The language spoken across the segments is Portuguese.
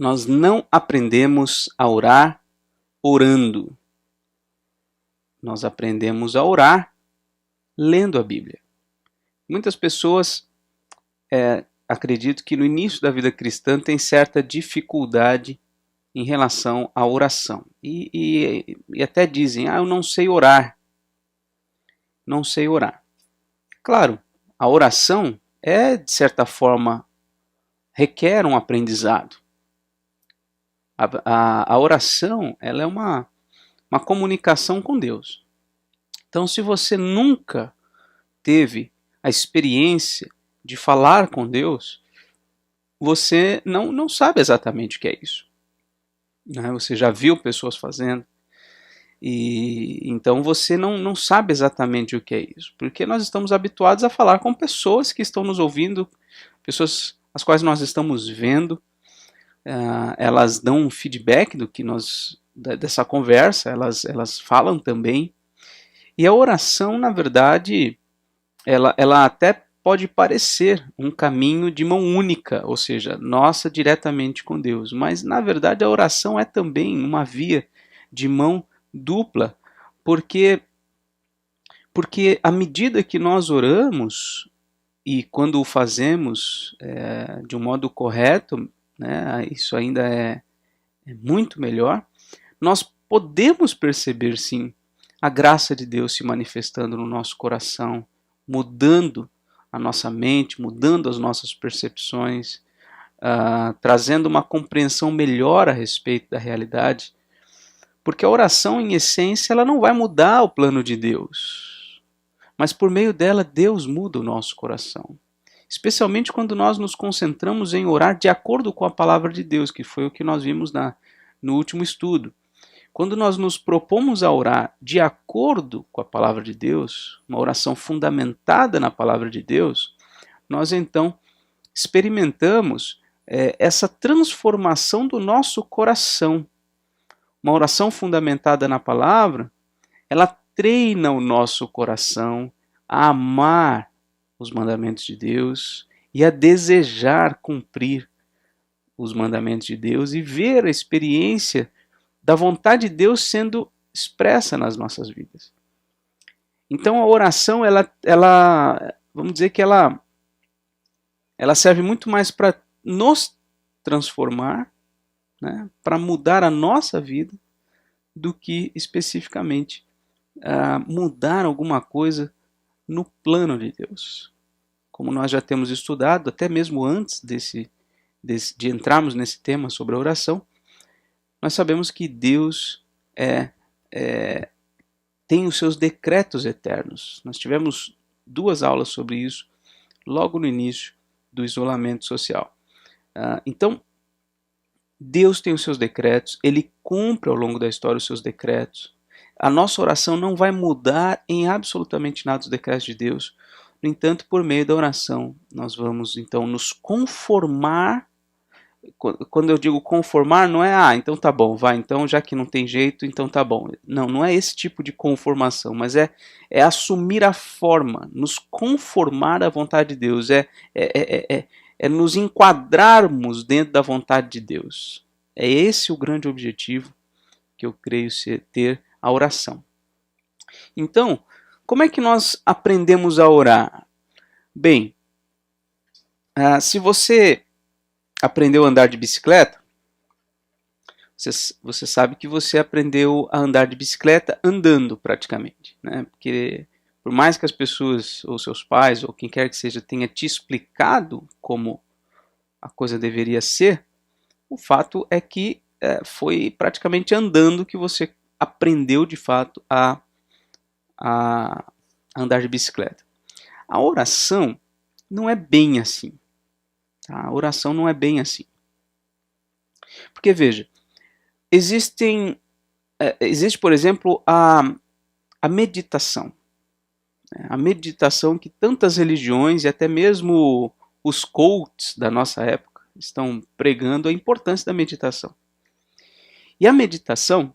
Nós não aprendemos a orar orando. Nós aprendemos a orar lendo a Bíblia. Muitas pessoas acredito que no início da vida cristã tem certa dificuldade em relação à oração. E até dizem, eu não sei orar. Não sei orar. Claro, a oração de certa forma, requer um aprendizado. A oração ela é uma comunicação com Deus. Então, se você nunca teve a experiência de falar com Deus, você não sabe exatamente o que é isso. Você já viu pessoas fazendo, e então você não sabe exatamente o que é isso, porque nós estamos habituados a falar com pessoas que estão nos ouvindo, pessoas as quais nós estamos vendo, elas dão um feedback do que dessa conversa, elas falam também, e a oração, na verdade, ela até pode parecer um caminho de mão única, ou seja, nossa diretamente com Deus, mas na verdade a oração é também uma via de mão dupla, porque à medida que nós oramos, e quando o fazemos de um modo correto, isso ainda é muito melhor, nós podemos perceber sim a graça de Deus se manifestando no nosso coração, mudando a nossa mente, mudando as nossas percepções, trazendo uma compreensão melhor a respeito da realidade, porque a oração, em essência, ela não vai mudar o plano de Deus, mas por meio dela, Deus muda o nosso coração, especialmente quando nós nos concentramos em orar de acordo com a palavra de Deus, que foi o que nós vimos no último estudo. Quando nós nos propomos a orar de acordo com a palavra de Deus, uma oração fundamentada na palavra de Deus, nós então experimentamos essa transformação do nosso coração. Uma oração fundamentada na palavra, ela treina o nosso coração a amar os mandamentos de Deus e a desejar cumprir os mandamentos de Deus e ver a experiência da vontade de Deus sendo expressa nas nossas vidas. Então a oração, vamos dizer que ela serve muito mais para nos transformar, para mudar a nossa vida, do que especificamente mudar alguma coisa no plano de Deus. Como nós já temos estudado, até mesmo antes de entrarmos nesse tema sobre a oração, nós sabemos que Deus tem os seus decretos eternos. Nós tivemos 2 aulas sobre isso logo no início do isolamento social. Então, Deus tem os seus decretos, Ele cumpre ao longo da história os seus decretos. A nossa oração não vai mudar em absolutamente nada os decretos de Deus. No entanto, por meio da oração, nós vamos então nos conformar. Quando eu digo conformar, não é, então tá bom, então já que não tem jeito, então tá bom. Não é esse tipo de conformação, mas é assumir a forma, nos conformar à vontade de Deus, é nos enquadrarmos dentro da vontade de Deus. É esse o grande objetivo que eu creio ter a oração. Então, como é que nós aprendemos a orar? Bem, se você aprendeu a andar de bicicleta, você sabe que você aprendeu a andar de bicicleta andando praticamente, porque por mais que as pessoas, ou seus pais, ou quem quer que seja, tenha te explicado como a coisa deveria ser, o fato é que foi praticamente andando que você aprendeu de fato a andar de bicicleta. A oração não é bem assim. A oração não é bem assim. Porque, veja, existe, por exemplo, a meditação. A meditação que tantas religiões e até mesmo os cultos da nossa época estão pregando a importância da meditação. E a meditação,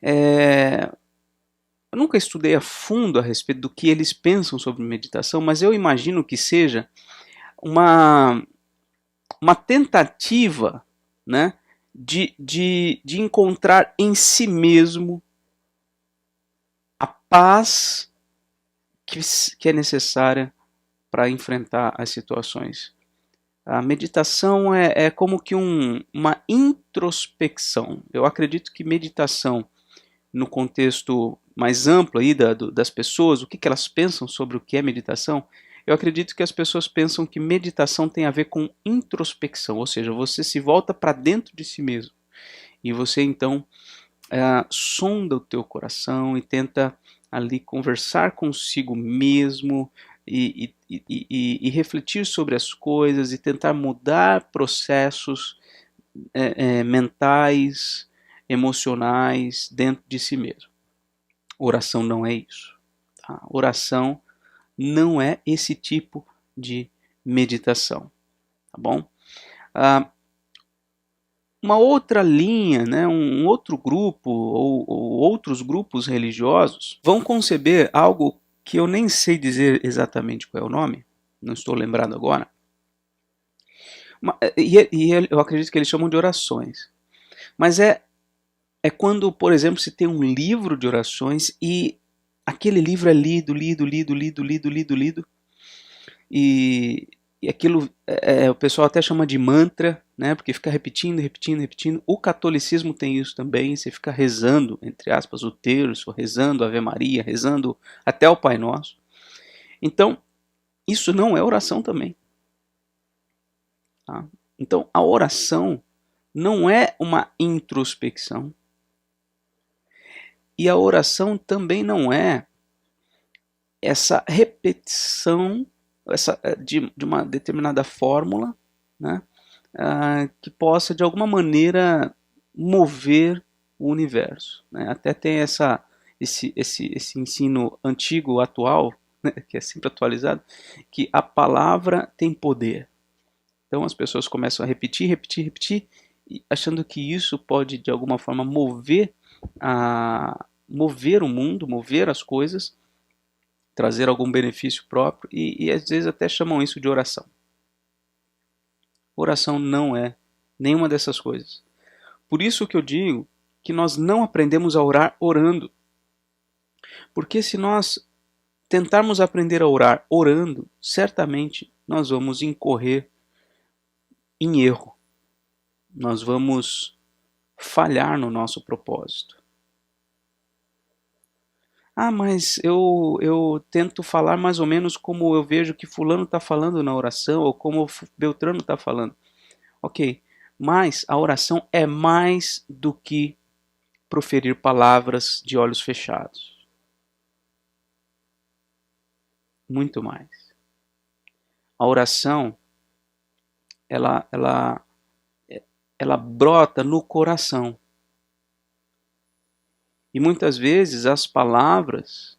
eu nunca estudei a fundo a respeito do que eles pensam sobre meditação, mas eu imagino que seja uma tentativa né, de encontrar em si mesmo a paz que é necessária para enfrentar as situações. A meditação é como que uma introspecção. Eu acredito que meditação, no contexto mais amplo aí das pessoas, o que elas pensam sobre o que é meditação, eu acredito que as pessoas pensam que meditação tem a ver com introspecção, ou seja, você se volta para dentro de si mesmo. E você então sonda o teu coração e tenta ali conversar consigo mesmo e refletir sobre as coisas e tentar mudar processos mentais, emocionais dentro de si mesmo. Oração não é isso. Tá? Oração não é esse tipo de meditação. Tá bom? Uma outra linha, né, um outro grupo ou outros grupos religiosos vão conceber algo que eu nem sei dizer exatamente qual é o nome, não estou lembrado agora, e eu acredito que eles chamam de orações. Mas é quando, por exemplo, se tem um livro de orações e aquele livro é lido, e aquilo o pessoal até chama de mantra, né? Porque fica repetindo. O catolicismo tem isso também, você fica rezando, entre aspas, o terço, rezando a Ave Maria, rezando até o Pai Nosso. Então, isso não é oração também. Tá? Então, a oração não é uma introspecção. E a oração também não é essa repetição de uma determinada fórmula, né, que possa de alguma maneira mover o universo. Né? Até tem esse ensino antigo, atual, né, que é sempre atualizado, que a palavra tem poder. Então as pessoas começam a repetir, achando que isso pode de alguma forma mover o mundo, mover as coisas, trazer algum benefício próprio e às vezes até chamam isso de oração. Oração não é nenhuma dessas coisas. Por isso que eu digo que nós não aprendemos a orar orando. Porque se nós tentarmos aprender a orar orando, certamente nós vamos incorrer em erro. Nós vamos falhar no nosso propósito. Mas eu tento falar mais ou menos como eu vejo que fulano está falando na oração, ou como Beltrano está falando. Ok, mas a oração é mais do que proferir palavras de olhos fechados. Muito mais. A oração, ela brota no coração. E muitas vezes as palavras,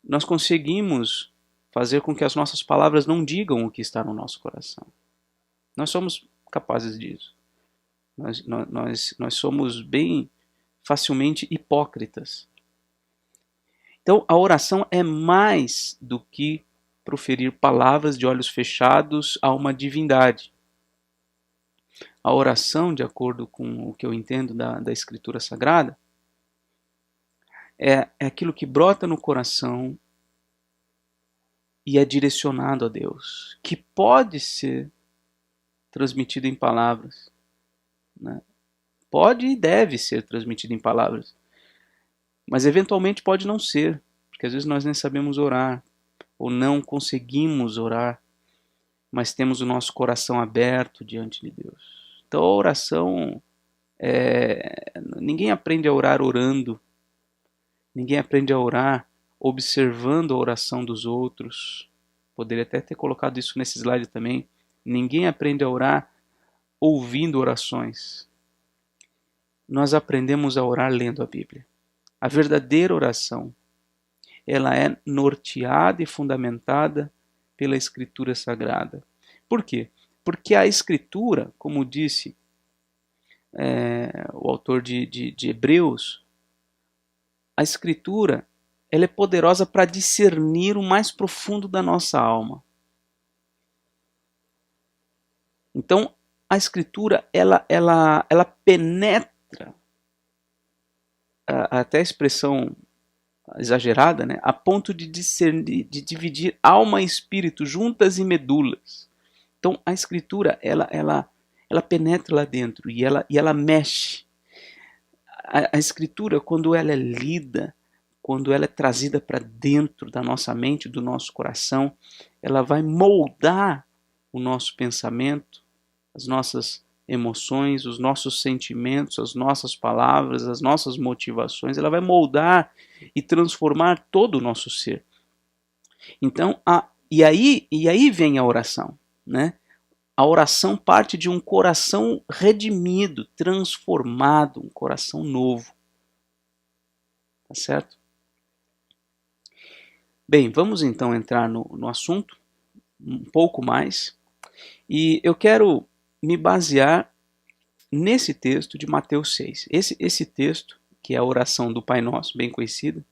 nós conseguimos fazer com que as nossas palavras não digam o que está no nosso coração. Nós somos capazes disso. Nós somos bem facilmente hipócritas. Então a oração é mais do que proferir palavras de olhos fechados a uma divindade. A oração, de acordo com o que eu entendo da Escritura Sagrada, é aquilo que brota no coração e é direcionado a Deus, que pode ser transmitido em palavras, né? Pode e deve ser transmitido em palavras, mas eventualmente pode não ser, porque às vezes nós nem sabemos orar, ou não conseguimos orar, mas temos o nosso coração aberto diante de Deus. Então a oração, ninguém aprende a orar orando, ninguém aprende a orar observando a oração dos outros. Poderia até ter colocado isso nesse slide também. Ninguém aprende a orar ouvindo orações. Nós aprendemos a orar lendo a Bíblia. A verdadeira oração, ela é norteada e fundamentada pela Escritura Sagrada. Por quê? Porque a Escritura, como disse o autor de Hebreus, a Escritura ela é poderosa para discernir o mais profundo da nossa alma. Então, a Escritura, ela penetra, até a expressão exagerada, né, a ponto de discernir, de dividir alma e espírito, juntas e medulas. Então, a Escritura, ela penetra lá dentro e ela mexe. A Escritura, quando ela é lida, quando ela é trazida para dentro da nossa mente, do nosso coração, ela vai moldar o nosso pensamento, as nossas emoções, os nossos sentimentos, as nossas palavras, as nossas motivações. Ela vai moldar e transformar todo o nosso ser. Então, e aí vem a oração, né? A oração parte de um coração redimido, transformado, um coração novo. Tá certo? Bem, vamos então entrar no assunto um pouco mais. E eu quero me basear nesse texto de Mateus 6. Esse texto, que é a oração do Pai Nosso, bem conhecida,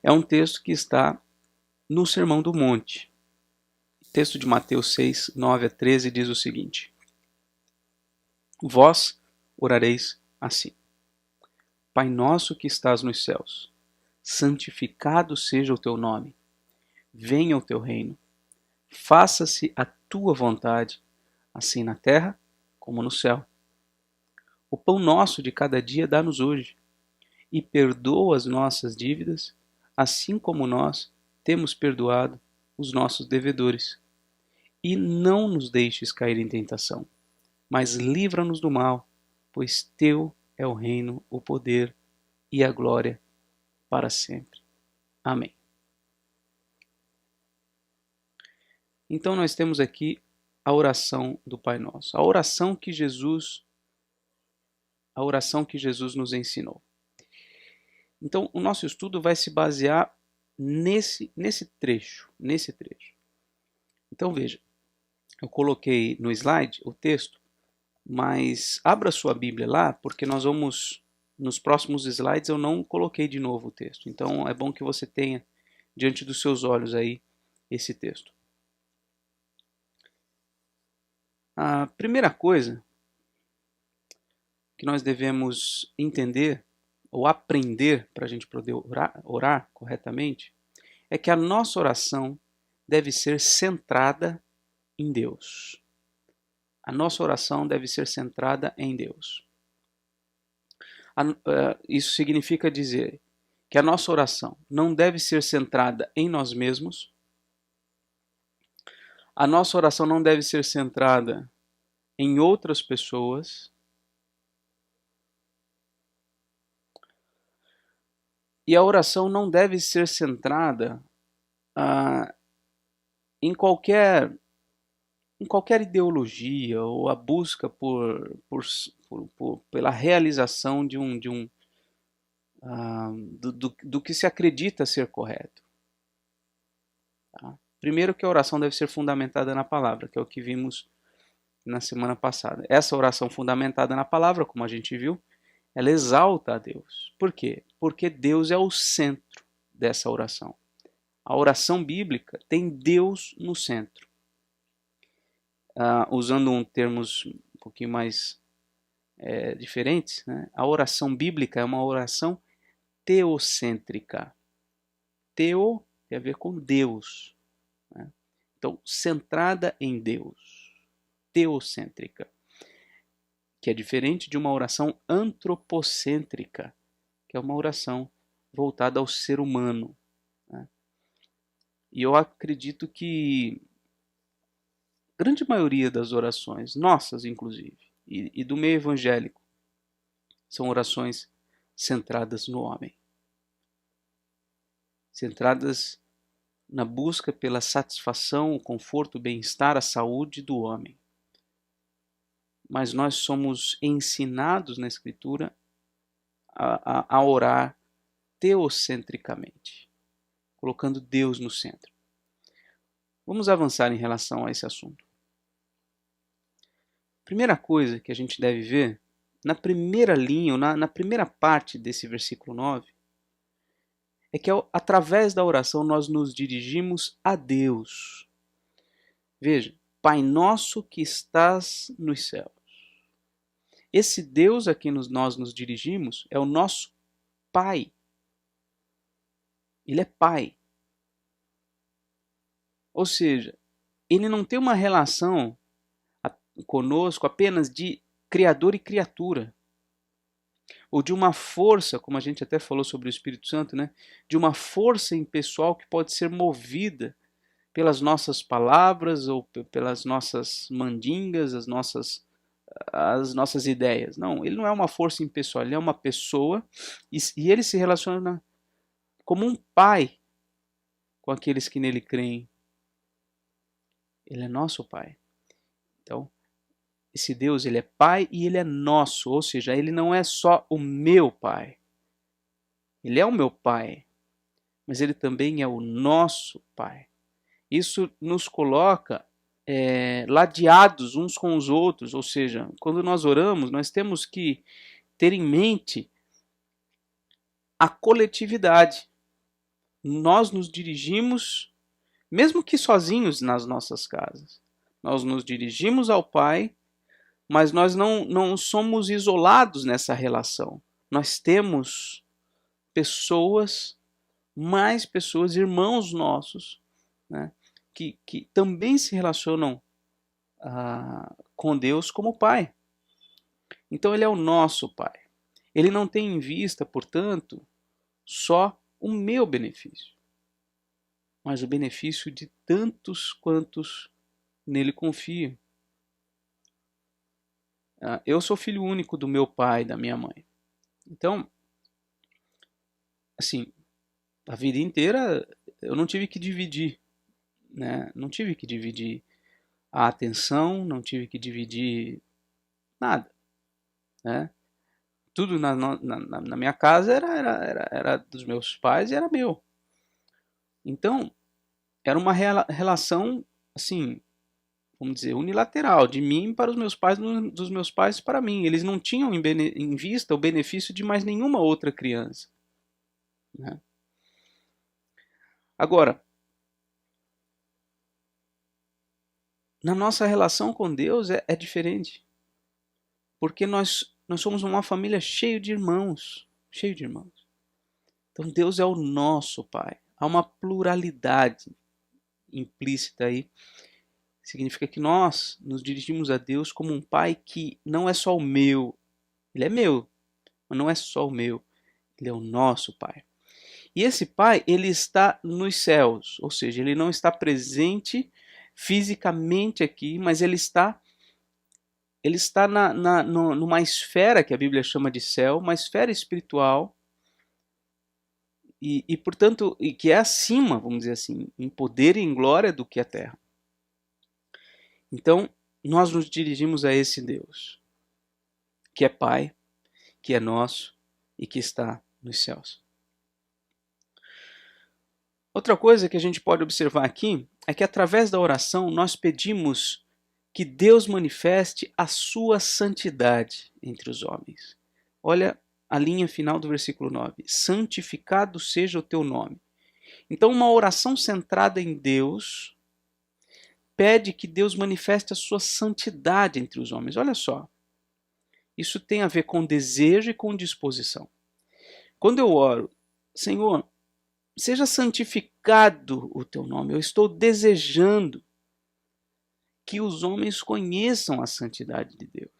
é um texto que está no Sermão do Monte. O texto de Mateus 6, 9 a 13 diz o seguinte: Vós orareis assim: Pai nosso que estás nos céus, santificado seja o teu nome. Venha o teu reino. Faça-se a tua vontade, assim na terra como no céu. O pão nosso de cada dia dá-nos hoje, e perdoa as nossas dívidas, assim como nós temos perdoado os nossos devedores. E não nos deixes cair em tentação, mas livra-nos do mal, pois teu é o reino, o poder e a glória para sempre. Amém. Então nós temos aqui a oração do Pai Nosso, a oração que Jesus nos ensinou. Então o nosso estudo vai se basear nesse trecho. Então veja, eu coloquei no slide o texto, mas abra sua Bíblia lá, porque nós vamos, nos próximos slides eu não coloquei de novo o texto. Então é bom que você tenha diante dos seus olhos aí esse texto. A primeira coisa que nós devemos entender ou aprender para a gente poder orar corretamente é que a nossa oração deve ser centrada em Deus. A nossa oração deve ser centrada em Deus. Isso significa dizer que a nossa oração não deve ser centrada em nós mesmos. A nossa oração não deve ser centrada em outras pessoas. E a oração não deve ser centrada em qualquer ideologia ou a busca pela realização do que se acredita ser correto. Tá? Primeiro que a oração deve ser fundamentada na palavra, que é o que vimos na semana passada. Essa oração fundamentada na palavra, como a gente viu, ela exalta a Deus. Por quê? Porque Deus é o centro dessa oração. A oração bíblica tem Deus no centro. Usando termos um pouquinho mais diferentes, né? A oração bíblica é uma oração teocêntrica. Teo tem a ver com Deus. Né? Então, centrada em Deus. Teocêntrica. Que é diferente de uma oração antropocêntrica, que é uma oração voltada ao ser humano. Né? E eu acredito que a grande maioria das orações, nossas inclusive, e do meio evangélico, são orações centradas no homem. Centradas na busca pela satisfação, o conforto, o bem-estar, a saúde do homem. Mas nós somos ensinados na Escritura a orar teocentricamente, colocando Deus no centro. Vamos avançar em relação a esse assunto. Primeira coisa que a gente deve ver, na primeira linha, ou na primeira parte desse versículo 9, é que através da oração nós nos dirigimos a Deus. Veja, Pai nosso que estás nos céus. Esse Deus a quem nós nos dirigimos é o nosso Pai. Ele é Pai. Ou seja, ele não tem uma relação conosco apenas de criador e criatura, ou de uma força, como a gente até falou sobre o Espírito Santo, né? De uma força impessoal que pode ser movida pelas nossas palavras ou pelas nossas mandingas, as nossas ideias. Não, ele não é uma força impessoal, ele é uma pessoa e ele se relaciona como um pai com aqueles que nele creem. Ele é nosso pai. Então, esse Deus, ele é pai e ele é nosso, ou seja, ele não é só o meu pai. Ele é o meu pai, mas ele também é o nosso pai. Isso nos coloca ladeados uns com os outros, ou seja, quando nós oramos, nós temos que ter em mente a coletividade. Nós nos dirigimos, mesmo que sozinhos nas nossas casas, nós nos dirigimos ao Pai, mas nós não somos isolados nessa relação. Nós temos pessoas, mais pessoas, irmãos nossos, né, que também se relacionam com Deus como Pai. Então ele é o nosso Pai. Ele não tem em vista, portanto, só o meu benefício, mas o benefício de tantos quantos nele confiam. Eu sou filho único do meu pai e da minha mãe. Então, assim, a vida inteira eu não tive que dividir, né? Não tive que dividir a atenção, não tive que dividir nada, né? Tudo na minha casa era dos meus pais e era meu. Então, era uma relação, assim, vamos dizer, unilateral, de mim para os meus pais, dos meus pais para mim. Eles não tinham em vista o benefício de mais nenhuma outra criança, né? Agora, na nossa relação com Deus é diferente, porque nós somos uma família cheia de irmãos, cheio de irmãos. Então Deus é o nosso Pai. Há uma pluralidade implícita aí. Significa que nós nos dirigimos a Deus como um Pai que não é só o meu. Ele é meu, mas não é só o meu. Ele é o nosso Pai. E esse Pai, ele está nos céus, ou seja, ele não está presente fisicamente aqui, mas ele está numa esfera que a Bíblia chama de céu, uma esfera espiritual, e portanto, que é acima, vamos dizer assim, em poder e em glória do que a terra. Então, nós nos dirigimos a esse Deus, que é Pai, que é nosso e que está nos céus. Outra coisa que a gente pode observar aqui é que através da oração nós pedimos que Deus manifeste a sua santidade entre os homens. Olha a linha final do versículo 9. Santificado seja o teu nome. Então, uma oração centrada em Deus pede que Deus manifeste a sua santidade entre os homens. Olha só, isso tem a ver com desejo e com disposição. Quando eu oro, Senhor, seja santificado o teu nome, eu estou desejando que os homens conheçam a santidade de Deus.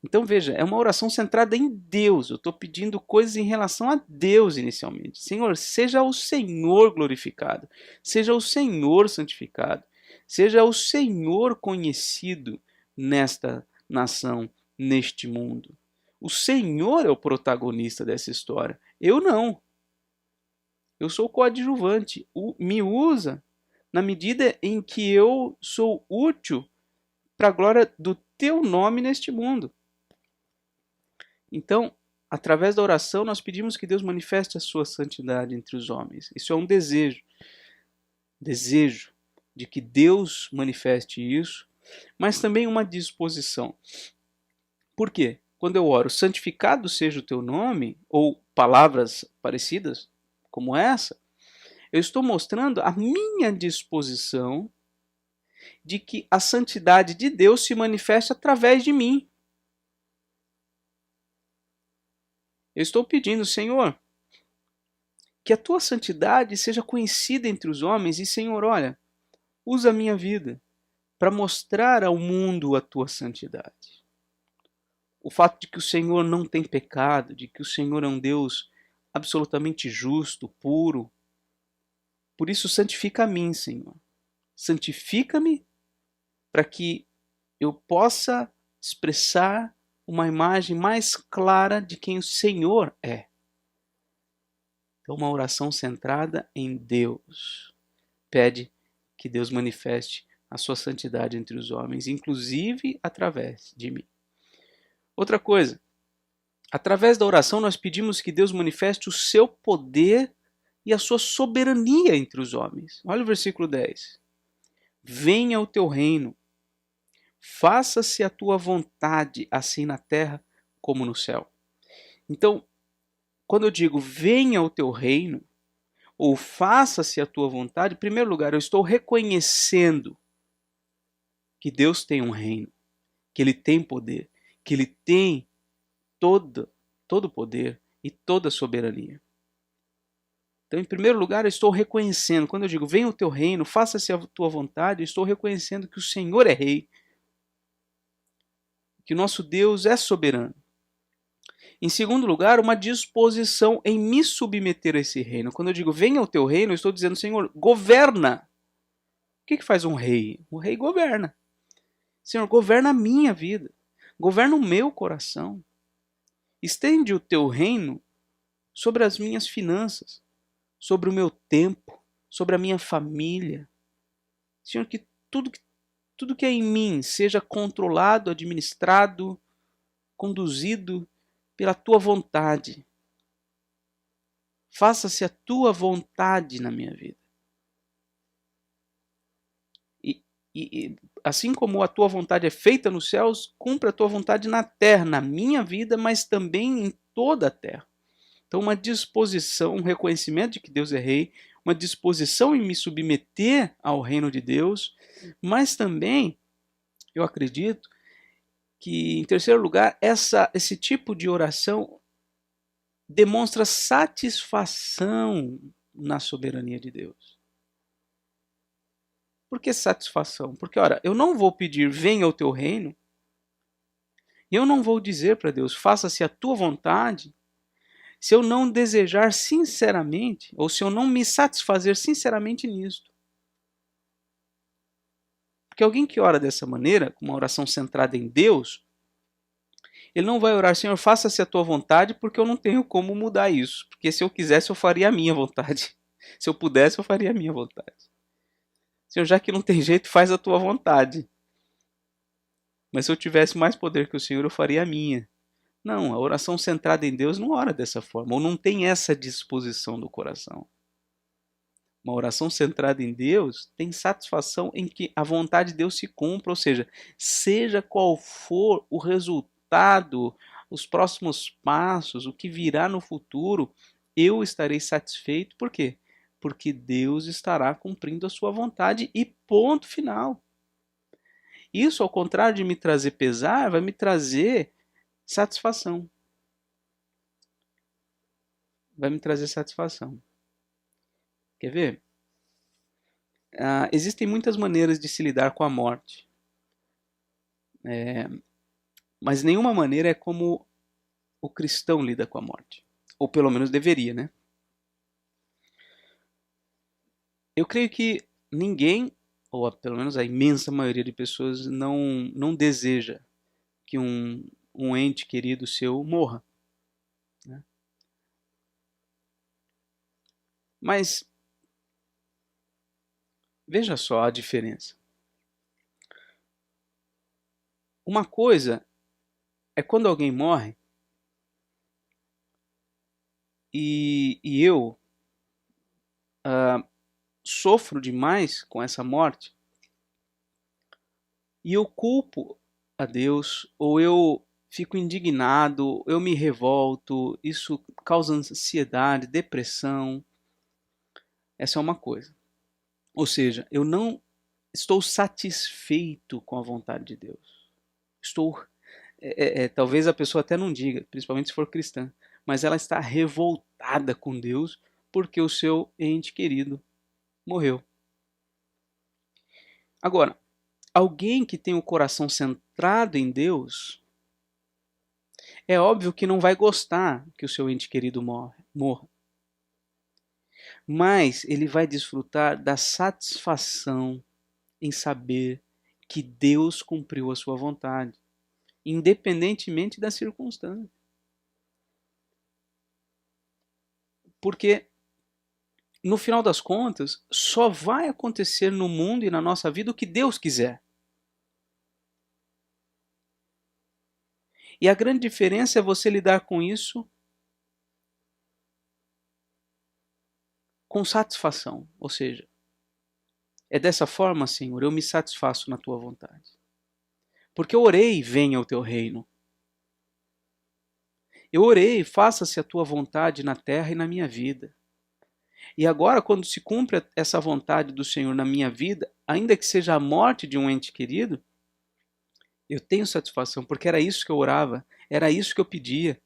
Então veja, é uma oração centrada em Deus. Eu estou pedindo coisas em relação a Deus inicialmente. Senhor, seja o Senhor glorificado, seja o Senhor santificado, seja o Senhor conhecido nesta nação, neste mundo. O Senhor é o protagonista dessa história. Eu não. Eu sou coadjuvante. Me usa na medida em que eu sou útil para a glória do teu nome neste mundo. Então, através da oração, nós pedimos que Deus manifeste a sua santidade entre os homens. Isso é um desejo. Desejo de que Deus manifeste isso, mas também uma disposição. Por quê? Quando eu oro, santificado seja o teu nome, ou palavras parecidas como essa, eu estou mostrando a minha disposição de que a santidade de Deus se manifeste através de mim. Eu estou pedindo, Senhor, que a tua santidade seja conhecida entre os homens e, Senhor, olha, usa a minha vida para mostrar ao mundo a tua santidade. O fato de que o Senhor não tem pecado, de que o Senhor é um Deus absolutamente justo, puro. Por isso, santifica a mim, Senhor. Santifica-me para que eu possa expressar uma imagem mais clara de quem o Senhor é. Então, uma oração centrada em Deus. Pede que Deus manifeste a sua santidade entre os homens, inclusive através de mim. Outra coisa, através da oração nós pedimos que Deus manifeste o seu poder e a sua soberania entre os homens. Olha o versículo 10. Venha o teu reino, faça-se a tua vontade, assim na terra como no céu. Então, quando eu digo venha o teu reino, ou faça-se a tua vontade, em primeiro lugar, eu estou reconhecendo que Deus tem um reino, que Ele tem poder, que Ele tem todo o poder e toda a soberania. Então, em primeiro lugar, eu estou reconhecendo, quando eu digo venha o teu reino, faça-se a tua vontade, eu estou reconhecendo que o Senhor é rei, que o nosso Deus é soberano. Em segundo lugar, uma disposição em me submeter a esse reino. Quando eu digo venha o teu reino, eu estou dizendo, Senhor, governa. O que faz um rei? O rei governa. Senhor, governa a minha vida, governa o meu coração. Estende o teu reino sobre as minhas finanças, sobre o meu tempo, sobre a minha família. Senhor, que tudo que é em mim seja controlado, administrado, conduzido pela tua vontade. Faça-se a tua vontade na minha vida. E assim como a tua vontade é feita nos céus, cumpra a tua vontade na terra, na minha vida, mas também em toda a terra. Então, uma disposição, um reconhecimento de que Deus é rei, uma disposição em me submeter ao reino de Deus, mas também, eu acredito, que, em terceiro lugar, esse tipo de oração demonstra satisfação na soberania de Deus. Por que satisfação? Porque, ora, eu não vou pedir venha o teu reino, e eu não vou dizer para Deus faça-se a tua vontade, se eu não desejar sinceramente, ou se eu não me satisfazer sinceramente nisto. Porque alguém que ora dessa maneira, com uma oração centrada em Deus, ele não vai orar, Senhor, faça-se a tua vontade, porque eu não tenho como mudar isso. Porque se eu quisesse, eu faria a minha vontade. Se eu pudesse, eu faria a minha vontade. Senhor, já que não tem jeito, faz a tua vontade. Mas se eu tivesse mais poder que o Senhor, eu faria a minha. Não, a oração centrada em Deus não ora dessa forma, ou não tem essa disposição do coração. Uma oração centrada em Deus tem satisfação em que a vontade de Deus se cumpra, ou seja qual for o resultado, os próximos passos, o que virá no futuro, eu estarei satisfeito. Por quê? Porque Deus estará cumprindo a sua vontade e ponto final. Isso, ao contrário de me trazer pesar, vai me trazer satisfação. Vai me trazer satisfação. Quer ver? Existem muitas maneiras de se lidar com a morte. Mas nenhuma maneira é como o cristão lida com a morte. Ou pelo menos deveria, né? Eu creio que ninguém, ou pelo menos a imensa maioria de pessoas, não deseja que um ente querido seu morra. Né? Mas veja só a diferença. Uma coisa é quando alguém morre e eu sofro demais com essa morte e eu culpo a Deus, ou eu fico indignado, eu me revolto, isso causa ansiedade, depressão. Essa é uma coisa. Ou seja, eu não estou satisfeito com a vontade de Deus. Estou, talvez a pessoa até não diga, principalmente se for cristã, mas ela está revoltada com Deus porque o seu ente querido morreu. Agora, alguém que tem o coração centrado em Deus, é óbvio que não vai gostar que o seu ente querido morra. Mas ele vai desfrutar da satisfação em saber que Deus cumpriu a sua vontade, independentemente da circunstância. Porque, no final das contas, só vai acontecer no mundo e na nossa vida o que Deus quiser. E a grande diferença é você lidar com isso com satisfação. Ou seja, é dessa forma, Senhor, eu me satisfaço na tua vontade. Porque eu orei, venha o teu reino. Eu orei, faça-se a tua vontade na terra e na minha vida. E agora, quando se cumpre essa vontade do Senhor na minha vida, ainda que seja a morte de um ente querido, eu tenho satisfação, porque era isso que eu orava, era isso que eu pedia.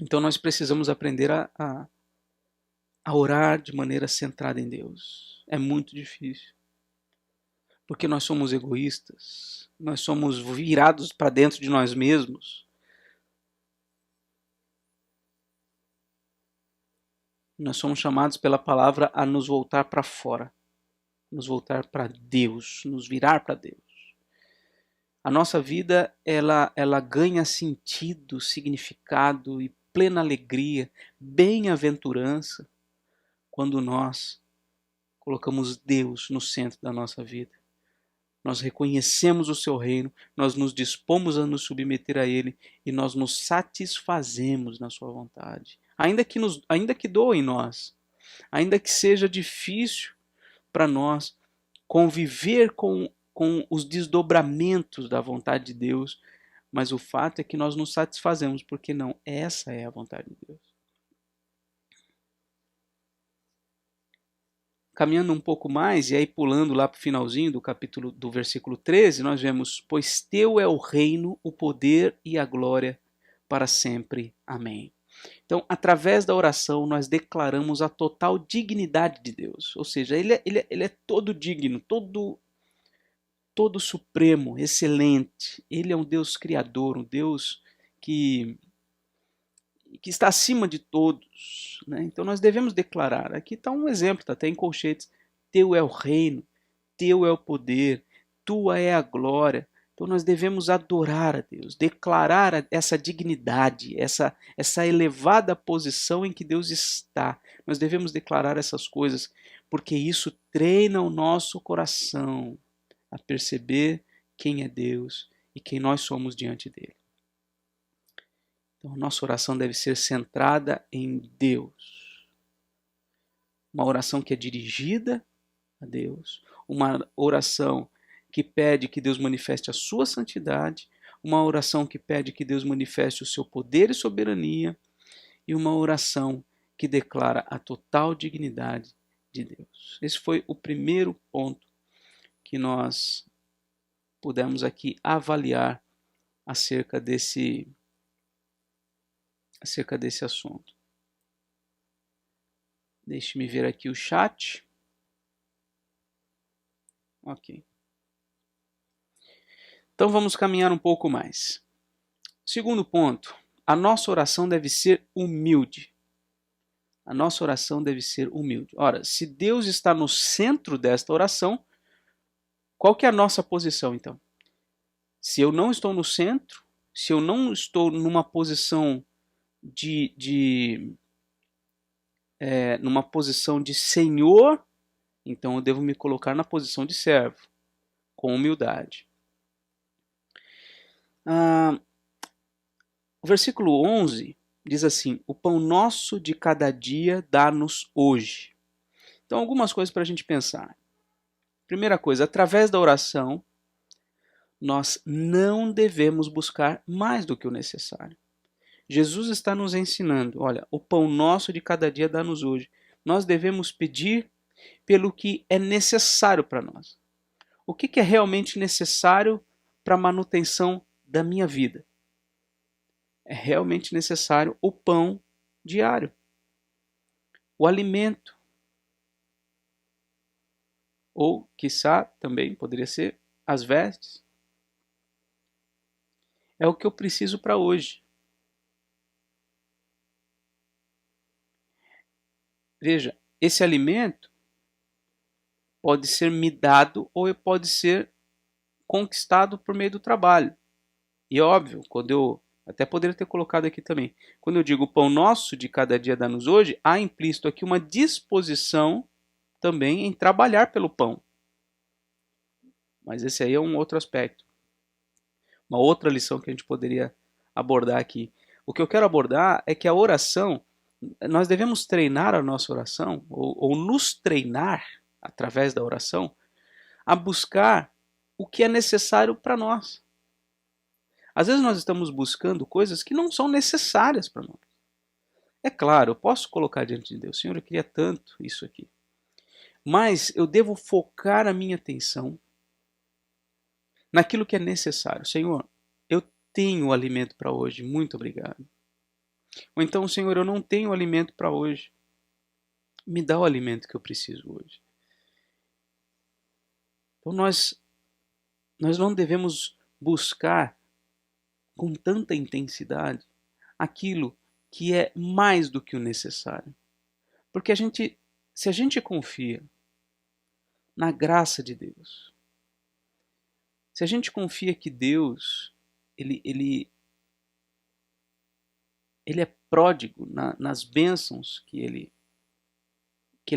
Então nós precisamos aprender a orar de maneira centrada em Deus. É muito difícil. Porque nós somos egoístas, nós somos virados para dentro de nós mesmos. Nós somos chamados pela palavra a nos voltar para fora, nos voltar para Deus, nos virar para Deus. A nossa vida ela ganha sentido, significado e plena alegria, bem-aventurança, quando nós colocamos Deus no centro da nossa vida. Nós reconhecemos o seu reino, nós nos dispomos a nos submeter a ele e nós nos satisfazemos na sua vontade. Ainda que doa em nós, ainda que seja difícil para nós conviver com os desdobramentos da vontade de Deus, mas o fato é que nós nos satisfazemos, porque não, essa é a vontade de Deus. Caminhando um pouco mais, e aí pulando lá para o finalzinho do versículo 13, nós vemos: pois teu é o reino, o poder e a glória para sempre. Amém. Então, através da oração, nós declaramos a total dignidade de Deus. Ou seja, ele é todo digno, todo supremo, excelente. Ele é um Deus criador, um Deus que está acima de todos. Né? Então nós devemos declarar, aqui está um exemplo, está até em colchetes: teu é o reino, teu é o poder, tua é a glória. Então nós devemos adorar a Deus, declarar essa dignidade, essa elevada posição em que Deus está. Nós devemos declarar essas coisas, porque isso treina o nosso coração a perceber quem é Deus e quem nós somos diante dele. Então, nossa oração deve ser centrada em Deus. Uma oração que é dirigida a Deus. Uma oração que pede que Deus manifeste a sua santidade. Uma oração que pede que Deus manifeste o seu poder e soberania. E uma oração que declara a total dignidade de Deus. Esse foi o primeiro ponto que nós pudemos aqui avaliar acerca desse assunto. Deixe-me ver aqui o chat. Ok. Então vamos caminhar um pouco mais. Segundo ponto, a nossa oração deve ser humilde. A nossa oração deve ser humilde. Ora, se Deus está no centro desta oração, qual que é a nossa posição então? Se eu não estou no centro, se eu não estou numa posição numa posição de senhor, então eu devo me colocar na posição de servo, com humildade. O versículo 11 diz assim: o pão nosso de cada dia dá-nos hoje. Então, algumas coisas para a gente pensar. Primeira coisa, através da oração, nós não devemos buscar mais do que o necessário. Jesus está nos ensinando: olha, o pão nosso de cada dia dá-nos hoje. Nós devemos pedir pelo que é necessário para nós. O que é realmente necessário para a manutenção da minha vida? É realmente necessário o pão diário, o alimento. Ou, quiçá, também poderia ser as vestes. É o que eu preciso para hoje. Veja, esse alimento pode ser me dado ou pode ser conquistado por meio do trabalho. E óbvio, quando eu até poderia ter colocado aqui também, quando eu digo o pão nosso de cada dia dá-nos hoje, há implícito aqui uma disposição também em trabalhar pelo pão. Mas esse aí é um outro aspecto. Uma outra lição que a gente poderia abordar aqui. O que eu quero abordar é que a oração, nós devemos treinar a nossa oração, ou nos treinar através da oração, a buscar o que é necessário para nós. Às vezes nós estamos buscando coisas que não são necessárias para nós. É claro, eu posso colocar diante de Deus, Senhor, eu queria tanto isso aqui. Mas eu devo focar a minha atenção naquilo que é necessário. Senhor, eu tenho alimento para hoje, muito obrigado. Ou então, Senhor, eu não tenho alimento para hoje. Me dá o alimento que eu preciso hoje. Então nós não devemos buscar com tanta intensidade aquilo que é mais do que o necessário. Porque se a gente confia na graça de Deus, se a gente confia que Deus ele é pródigo nas bênçãos que ele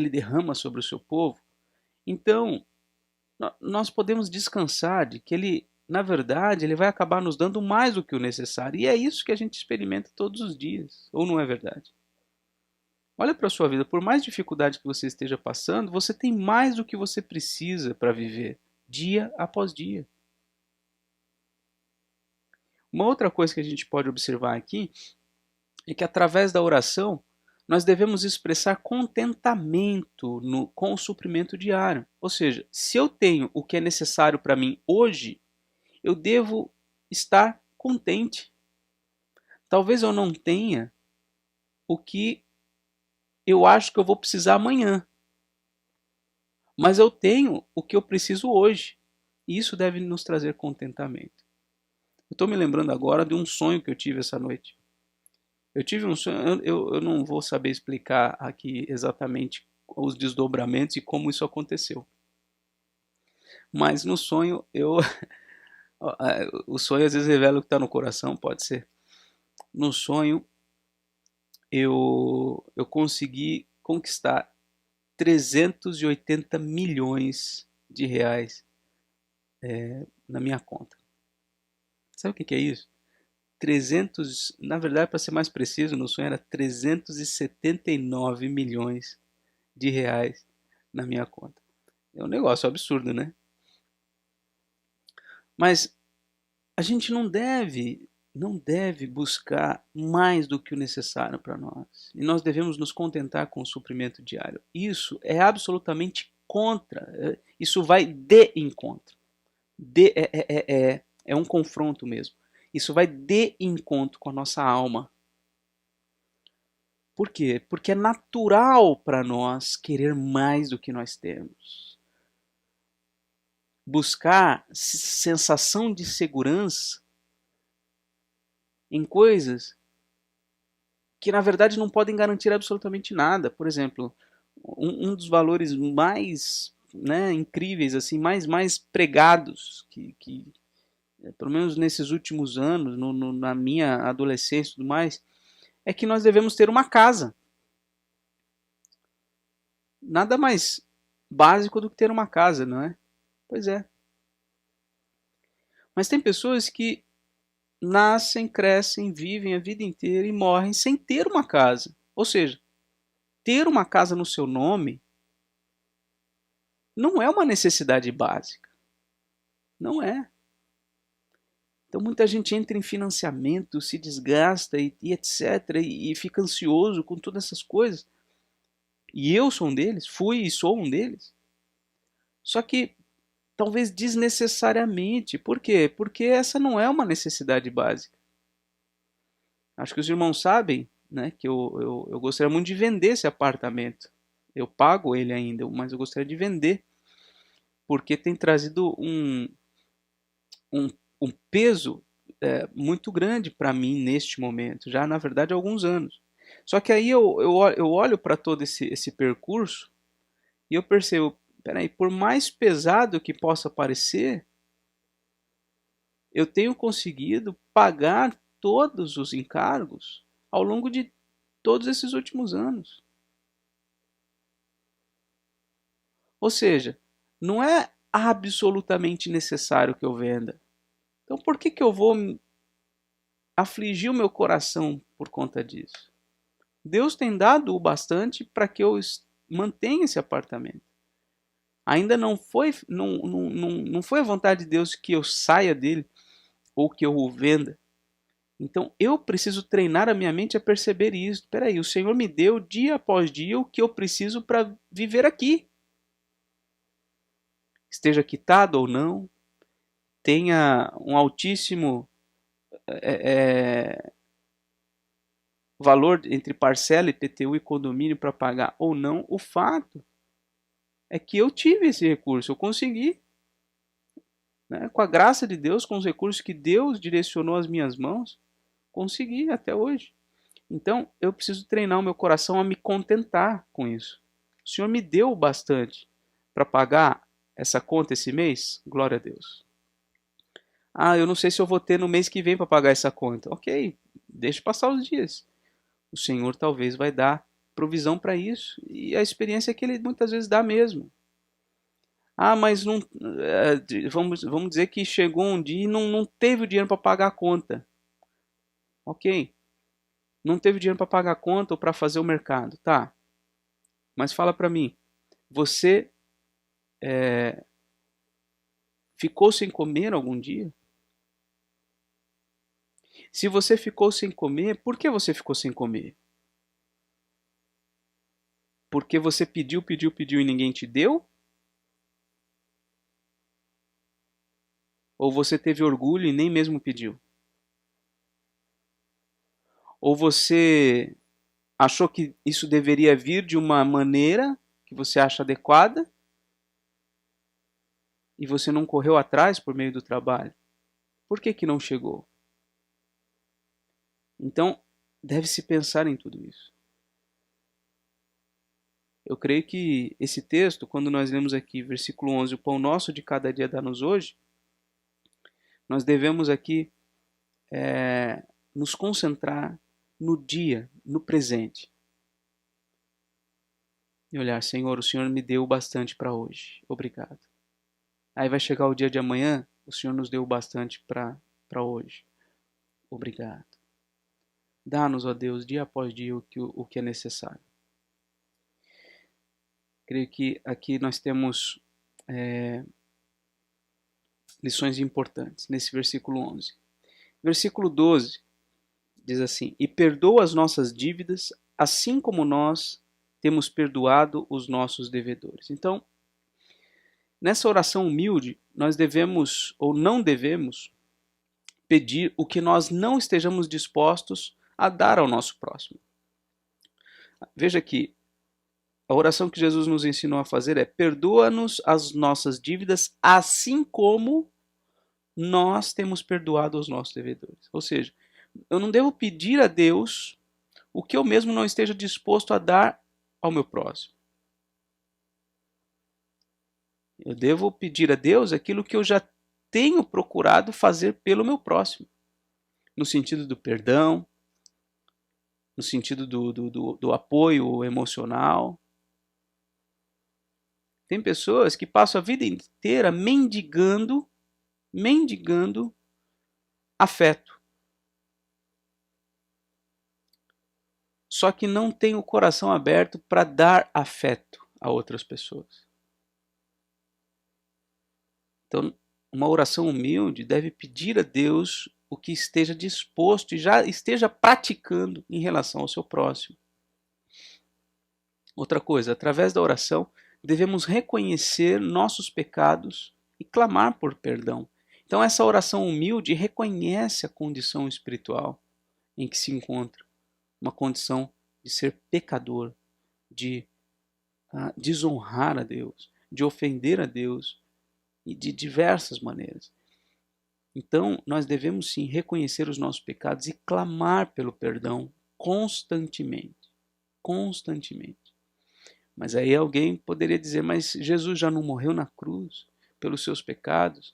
derrama sobre o seu povo, então nós podemos descansar de que ele, na verdade, ele vai acabar nos dando mais do que o necessário. E é isso que a gente experimenta todos os dias, ou não é verdade? Olha para a sua vida, por mais dificuldade que você esteja passando, você tem mais do que você precisa para viver, dia após dia. Uma outra coisa que a gente pode observar aqui é que através da oração nós devemos expressar contentamento com o suprimento diário. Ou seja, se eu tenho o que é necessário para mim hoje, eu devo estar contente. Talvez eu não tenha o que eu acho que eu vou precisar amanhã, mas eu tenho o que eu preciso hoje. E isso deve nos trazer contentamento. Eu estou me lembrando agora de um sonho que eu tive essa noite. Eu tive um sonho, eu não vou saber explicar aqui exatamente os desdobramentos e como isso aconteceu. Mas no sonho, o sonho às vezes revela o que está no coração, pode ser. No sonho, eu consegui conquistar 380 milhões de reais na minha conta. Sabe o que é isso? 300, na verdade, para ser mais preciso, no sonho era 379 milhões de reais na minha conta. É um negócio absurdo, né? Mas a gente não deve buscar mais do que o necessário para nós. E nós devemos nos contentar com o suprimento diário. Isso é absolutamente contra. Isso vai de encontro. É um confronto mesmo. Isso vai de encontro com a nossa alma. Por quê? Porque é natural para nós querer mais do que nós temos. Buscar sensação de segurança em coisas que na verdade não podem garantir absolutamente nada. Por exemplo, um dos valores mais incríveis, assim, mais pregados, que pelo menos nesses últimos anos, na minha adolescência e tudo mais, é que nós devemos ter uma casa. Nada mais básico do que ter uma casa, não é? Pois é. Mas tem pessoas que nascem, crescem, vivem a vida inteira e morrem sem ter uma casa. Ou seja, ter uma casa no seu nome não é uma necessidade básica. Não é. Então muita gente entra em financiamento, se desgasta e etc. E fica ansioso com todas essas coisas. E eu sou um deles, fui e sou um deles. Só que talvez desnecessariamente. Por quê? Porque essa não é uma necessidade básica. Acho que os irmãos sabem, né, que eu gostaria muito de vender esse apartamento. Eu pago ele ainda, mas eu gostaria de vender. Porque tem trazido um, um peso muito grande para mim neste momento, já na verdade há alguns anos. Só que aí eu olho para todo esse percurso e eu percebo, peraí, por mais pesado que possa parecer, eu tenho conseguido pagar todos os encargos ao longo de todos esses últimos anos. Ou seja, não é absolutamente necessário que eu venda. Então por que eu vou afligir o meu coração por conta disso? Deus tem dado o bastante para que eu mantenha esse apartamento. Ainda não foi a vontade de Deus que eu saia dele ou que eu o venda. Então eu preciso treinar a minha mente a perceber isso. Espera aí, o Senhor me deu dia após dia o que eu preciso para viver aqui. Esteja quitado ou não, tenha um altíssimo valor entre parcela, IPTU e condomínio para pagar ou não, o fato é que eu tive esse recurso, eu consegui. Né? Com a graça de Deus, com os recursos que Deus direcionou às minhas mãos, consegui até hoje. Então, eu preciso treinar o meu coração a me contentar com isso. O Senhor me deu bastante para pagar essa conta esse mês? Glória a Deus. Ah, eu não sei se eu vou ter no mês que vem para pagar essa conta. Ok, deixe passar os dias. O Senhor talvez vai dar provisão para isso. E a experiência é que Ele muitas vezes dá mesmo. Ah, mas não, vamos dizer que chegou um dia e não teve o dinheiro para pagar a conta. Ok. Não teve dinheiro para pagar a conta ou para fazer o mercado. Tá. Mas fala para mim. Você ficou sem comer algum dia? Se você ficou sem comer, por que você ficou sem comer? Porque você pediu e ninguém te deu? Ou você teve orgulho e nem mesmo pediu? Ou você achou que isso deveria vir de uma maneira que você acha adequada e você não correu atrás por meio do trabalho? Por que não chegou? Então, deve-se pensar em tudo isso. Eu creio que esse texto, quando nós lemos aqui, versículo 11, o pão nosso de cada dia dá-nos hoje, nós devemos aqui nos concentrar no dia, no presente. E olhar, Senhor, o Senhor me deu bastante para hoje. Obrigado. Aí vai chegar o dia de amanhã, o Senhor nos deu bastante para hoje. Obrigado. Dá-nos, ó Deus, dia após dia o que é necessário. Creio que aqui nós temos lições importantes nesse versículo 11. Versículo 12 diz assim: E perdoa as nossas dívidas, assim como nós temos perdoado os nossos devedores. Então, nessa oração humilde, nós devemos ou não devemos pedir o que nós não estejamos dispostos a dar ao nosso próximo. Veja que a oração que Jesus nos ensinou a fazer é: perdoa-nos as nossas dívidas, assim como nós temos perdoado os nossos devedores. Ou seja, eu não devo pedir a Deus o que eu mesmo não esteja disposto a dar ao meu próximo. Eu devo pedir a Deus aquilo que eu já tenho procurado fazer pelo meu próximo. No sentido do perdão, no sentido do apoio emocional. Tem pessoas que passam a vida inteira mendigando afeto. Só que não tem o coração aberto para dar afeto a outras pessoas. Então, uma oração humilde deve pedir a Deus o que esteja disposto e já esteja praticando em relação ao seu próximo. Outra coisa, através da oração, devemos reconhecer nossos pecados e clamar por perdão. Então, essa oração humilde reconhece a condição espiritual em que se encontra, uma condição de ser pecador, de desonrar a Deus, de ofender a Deus e de diversas maneiras. Então, nós devemos sim reconhecer os nossos pecados e clamar pelo perdão constantemente. Constantemente. Mas aí alguém poderia dizer, mas Jesus já não morreu na cruz pelos seus pecados?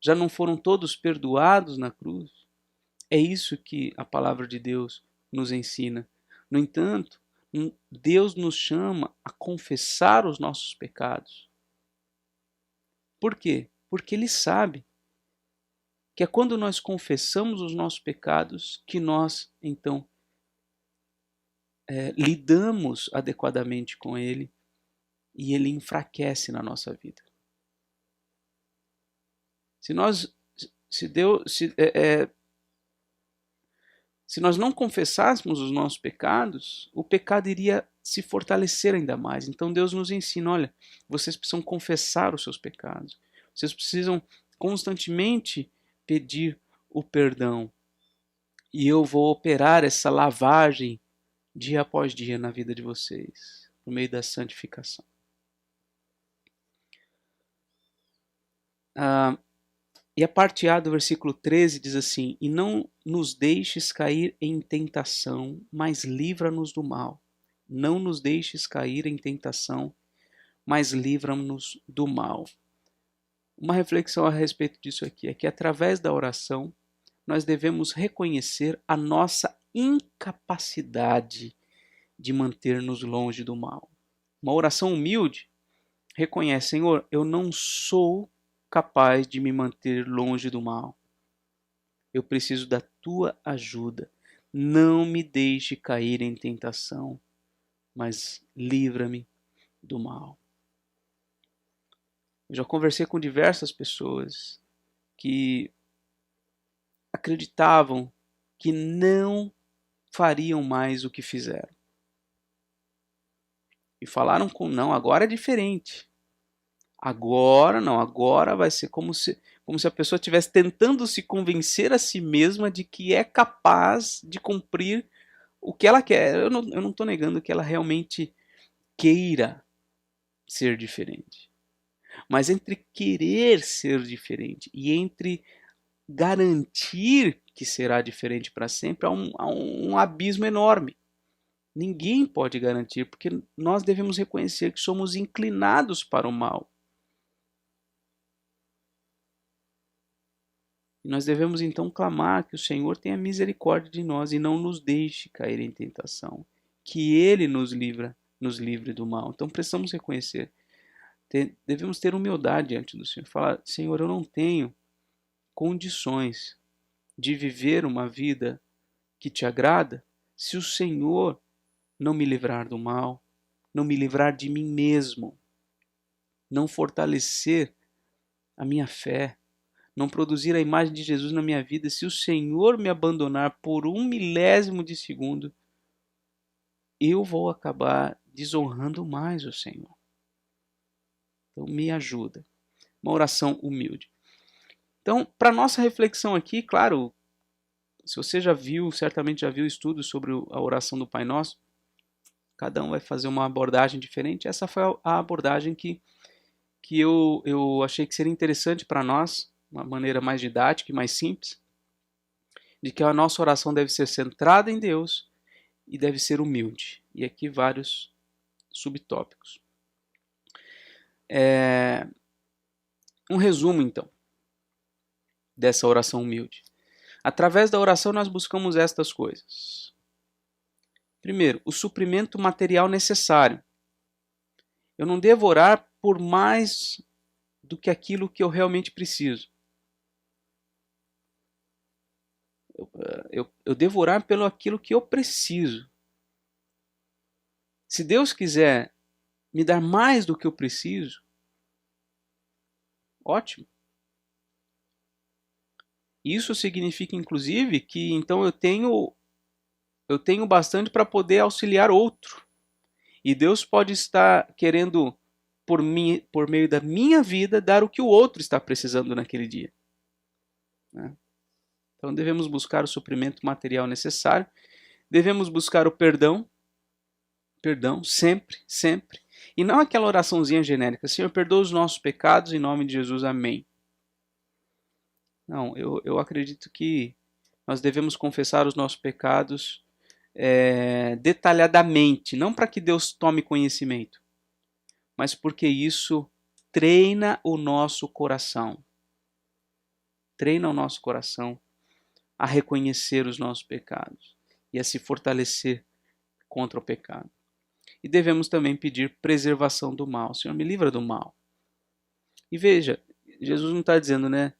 Já não foram todos perdoados na cruz? É isso que a palavra de Deus nos ensina. No entanto, Deus nos chama a confessar os nossos pecados. Por quê? Porque Ele sabe que é quando nós confessamos os nossos pecados que nós, então, lidamos adequadamente com Ele e Ele enfraquece na nossa vida. Se nós não confessássemos os nossos pecados, o pecado iria se fortalecer ainda mais. Então Deus nos ensina, olha, vocês precisam confessar os seus pecados. Vocês precisam constantemente pedir o perdão. E eu vou operar essa lavagem dia após dia na vida de vocês, por meio da santificação. E a parte A do versículo 13 diz assim, e não nos deixes cair em tentação, mas livra-nos do mal. Não nos deixes cair em tentação, mas livra-nos do mal. Uma reflexão a respeito disso aqui é que através da oração nós devemos reconhecer a nossa incapacidade de manter-nos longe do mal. Uma oração humilde reconhece, Senhor, eu não sou capaz de me manter longe do mal. Eu preciso da tua ajuda. Não me deixe cair em tentação, mas livra-me do mal. Eu já conversei com diversas pessoas que acreditavam que não fariam mais o que fizeram. E falaram com não, agora é diferente. Agora não, agora vai ser como se a pessoa estivesse tentando se convencer a si mesma de que é capaz de cumprir o que ela quer. Eu não estou negando que ela realmente queira ser diferente. Mas entre querer ser diferente e entre garantir que será diferente para sempre, há um abismo enorme. Ninguém pode garantir, porque nós devemos reconhecer que somos inclinados para o mal. E nós devemos então clamar que o Senhor tenha misericórdia de nós e não nos deixe cair em tentação, que Ele nos livre do mal. Então precisamos reconhecer, devemos ter humildade diante do Senhor, falar, Senhor, eu não tenho condições de viver uma vida que te agrada se o Senhor não me livrar do mal, não me livrar de mim mesmo, não fortalecer a minha fé, não produzir a imagem de Jesus na minha vida, se o Senhor me abandonar por 1 milésimo de segundo, eu vou acabar desonrando mais o Senhor. Então me ajuda. Uma oração humilde. Então, para nossa reflexão aqui, claro, se você já viu, certamente já viu estudos sobre a oração do Pai Nosso, cada um vai fazer uma abordagem diferente. Essa foi a abordagem que eu achei que seria interessante para nós, uma maneira mais didática e mais simples, de que a nossa oração deve ser centrada em Deus e deve ser humilde. E aqui vários subtópicos. Um resumo, então, dessa oração humilde. Através da oração nós buscamos estas coisas. Primeiro, o suprimento material necessário. Eu não devo orar por mais do que aquilo que eu realmente preciso. Eu devo orar pelo aquilo que eu preciso. Se Deus quiser me dar mais do que eu preciso, ótimo. Isso significa, inclusive, que então eu tenho bastante para poder auxiliar outro. E Deus pode estar querendo, por meio da minha vida, dar o que o outro está precisando naquele dia. Né? Então devemos buscar o suprimento material necessário, devemos buscar o perdão, sempre, sempre. E não aquela oraçãozinha genérica, Senhor, perdoa os nossos pecados em nome de Jesus, amém. Não, eu acredito que nós devemos confessar os nossos pecados detalhadamente, não para que Deus tome conhecimento, mas porque isso treina o nosso coração. Treina o nosso coração a reconhecer os nossos pecados e a se fortalecer contra o pecado. E devemos também pedir preservação do mal. Senhor, me livra do mal. E veja, Jesus não está dizendo, né?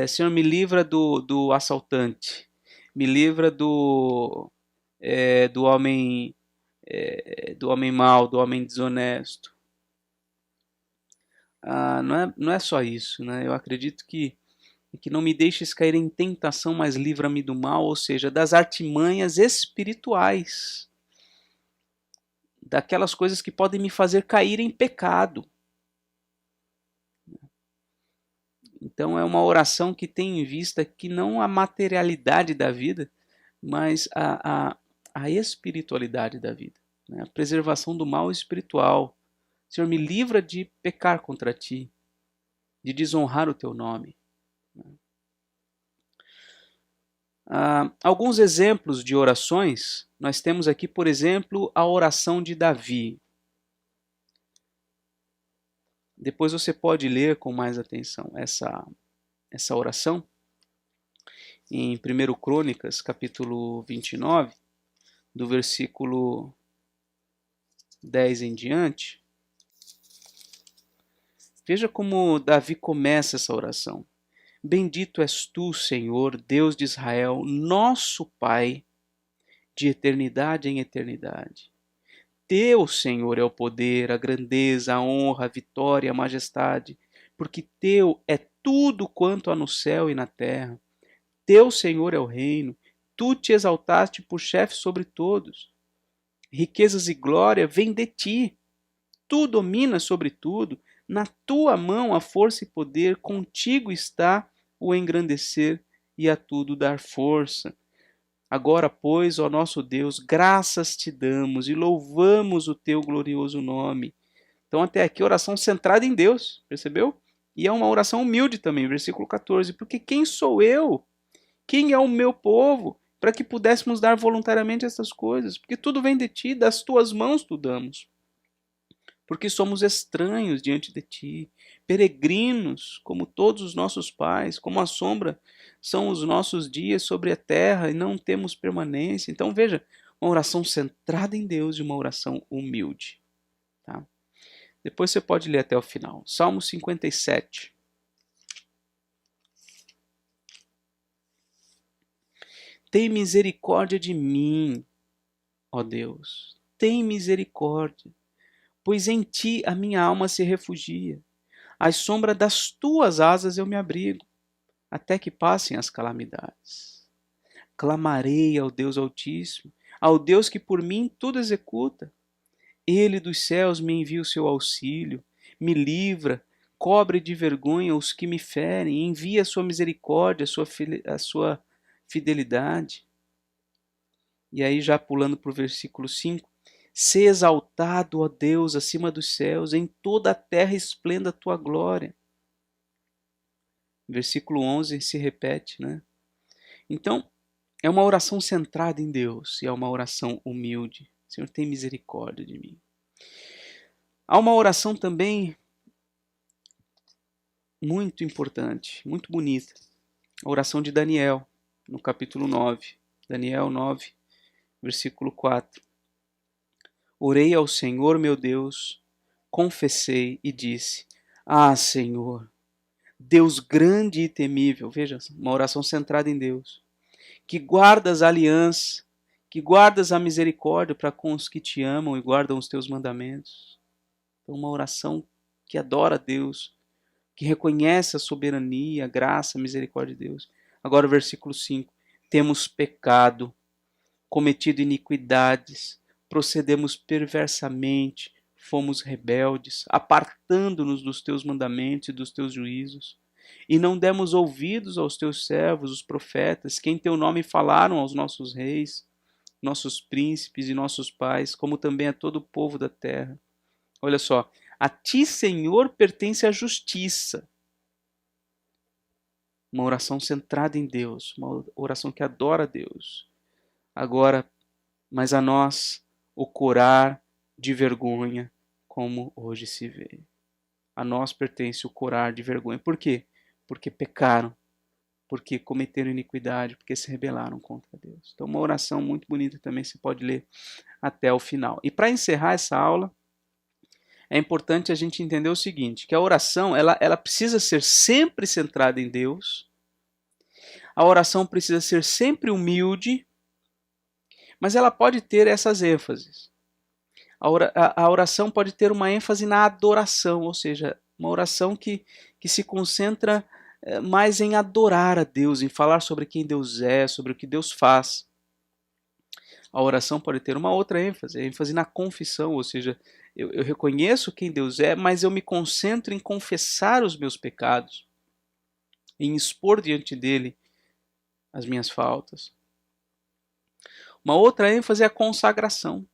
Senhor, me livra do assaltante, me livra do homem mau, do homem desonesto. Não é só isso, né? Eu acredito que não me deixes cair em tentação, mas livra-me do mal, ou seja, das artimanhas espirituais, daquelas coisas que podem me fazer cair em pecado. Então é uma oração que tem em vista que não a materialidade da vida, mas a espiritualidade da vida, né? A preservação do mal espiritual. Senhor, me livra de pecar contra ti, de desonrar o teu nome. Alguns exemplos de orações, nós temos aqui, por exemplo, a oração de Davi. Depois você pode ler com mais atenção essa oração em 1 Crônicas, capítulo 29, do versículo 10 em diante. Veja como Davi começa essa oração. Bendito és tu, Senhor, Deus de Israel, nosso Pai, de eternidade em eternidade. Teu, Senhor, é o poder, a grandeza, a honra, a vitória, a majestade, porque teu é tudo quanto há no céu e na terra. Teu, Senhor, é o reino, tu te exaltaste por chefe sobre todos. Riquezas e glória vêm de ti. Tu dominas sobre tudo, na tua mão a força e poder, contigo está o engrandecer e a tudo dar força. Agora, pois, ó nosso Deus, graças te damos e louvamos o teu glorioso nome. Então, até aqui, oração centrada em Deus, percebeu? E é uma oração humilde também, versículo 14. Porque quem sou eu? Quem é o meu povo? Para que pudéssemos dar voluntariamente essas coisas? Porque tudo vem de ti, das tuas mãos tu damos. Porque somos estranhos diante de ti, peregrinos, como todos os nossos pais, como a sombra são os nossos dias sobre a terra e não temos permanência. Então veja, uma oração centrada em Deus e uma oração humilde. Tá? Depois você pode ler até o final. Salmo 57. Tem misericórdia de mim, ó Deus, tem misericórdia, pois em ti a minha alma se refugia. À sombra das tuas asas eu me abrigo, até que passem as calamidades. Clamarei ao Deus Altíssimo, ao Deus que por mim tudo executa. Ele dos céus me envia o seu auxílio, me livra, cobre de vergonha os que me ferem, envia a sua misericórdia, a sua fidelidade. E aí já pulando para o versículo 5, Sê exaltado, ó Deus, acima dos céus, em toda a terra esplenda a tua glória. Versículo 11 se repete, né? Então, é uma oração centrada em Deus e é uma oração humilde. Senhor, tem misericórdia de mim. Há uma oração também muito importante, muito bonita. A oração de Daniel, no capítulo 9. Daniel 9, versículo 4. Orei ao Senhor meu Deus, confessei e disse: Ah, Senhor, Deus grande e temível, veja, uma oração centrada em Deus, que guardas a aliança, que guardas a misericórdia para com os que te amam e guardam os teus mandamentos. Então, uma oração que adora a Deus, que reconhece a soberania, a graça, a misericórdia de Deus. Agora o versículo 5. Temos pecado, cometido iniquidades, procedemos perversamente, fomos rebeldes, apartando-nos dos teus mandamentos e dos teus juízos, e não demos ouvidos aos teus servos, os profetas, que em teu nome falaram aos nossos reis, nossos príncipes e nossos pais, como também a todo o povo da terra. Olha só, a ti, Senhor, pertence a justiça. Uma oração centrada em Deus, uma oração que adora a Deus. Agora, mas a nós o corar de vergonha, como hoje se vê. A nós pertence o corar de vergonha. Por quê? Porque pecaram, porque cometeram iniquidade, porque se rebelaram contra Deus. Então, uma oração muito bonita também, se pode ler até o final. E para encerrar essa aula, é importante a gente entender o seguinte, que a oração ela precisa ser sempre centrada em Deus, a oração precisa ser sempre humilde, mas ela pode ter essas ênfases. A oração pode ter uma ênfase na adoração, ou seja, uma oração que se concentra mais em adorar a Deus, em falar sobre quem Deus é, sobre o que Deus faz. A oração pode ter uma outra ênfase, a ênfase na confissão, ou seja, eu reconheço quem Deus é, mas eu me concentro em confessar os meus pecados, em expor diante dele as minhas faltas. Uma outra ênfase é a consagração.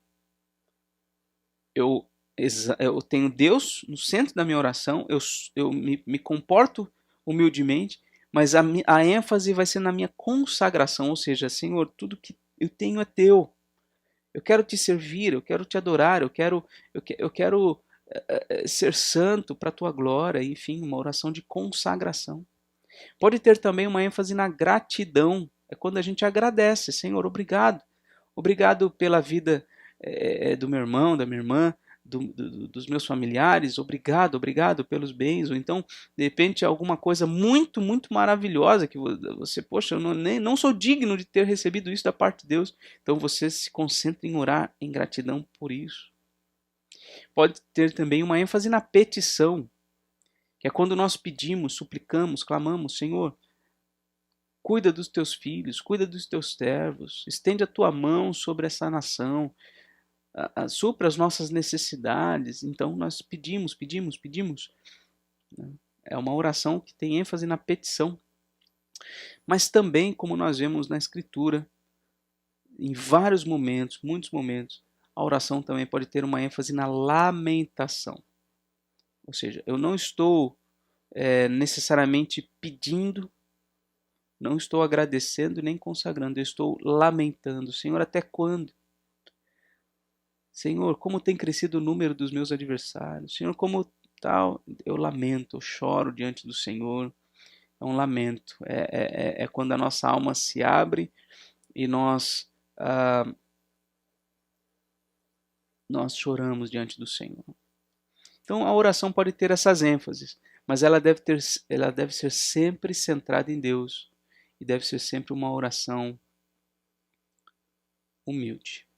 Eu tenho Deus no centro da minha oração, eu me comporto humildemente, mas a ênfase vai ser na minha consagração, ou seja, Senhor, tudo que eu tenho é teu. Eu quero te servir, eu quero te adorar, eu quero ser santo para a tua glória, enfim, uma oração de consagração. Pode ter também uma ênfase na gratidão, é quando a gente agradece, Senhor, obrigado. Obrigado pela vida do meu irmão, da minha irmã, dos meus familiares, obrigado pelos bens, ou então, de repente, alguma coisa muito, muito maravilhosa que você, poxa, eu não sou digno de ter recebido isso da parte de Deus, então você se concentra em orar em gratidão por isso. Pode ter também uma ênfase na petição, que é quando nós pedimos, suplicamos, clamamos, Senhor, cuida dos teus filhos, cuida dos teus servos, estende a tua mão sobre essa nação, supra as nossas necessidades. Então nós pedimos. É uma oração que tem ênfase na petição. Mas também, como nós vemos na Escritura, em vários momentos, muitos momentos, a oração também pode ter uma ênfase na lamentação. Ou seja, eu não estou necessariamente pedindo, não estou agradecendo nem consagrando, eu estou lamentando. Senhor, até quando? Senhor, como tem crescido o número dos meus adversários. Senhor, como tal, eu lamento, eu choro diante do Senhor. É um lamento. É quando a nossa alma se abre e nós choramos diante do Senhor. Então a oração pode ter essas ênfases, mas ela deve ser sempre centrada em Deus e deve ser sempre uma oração humilde.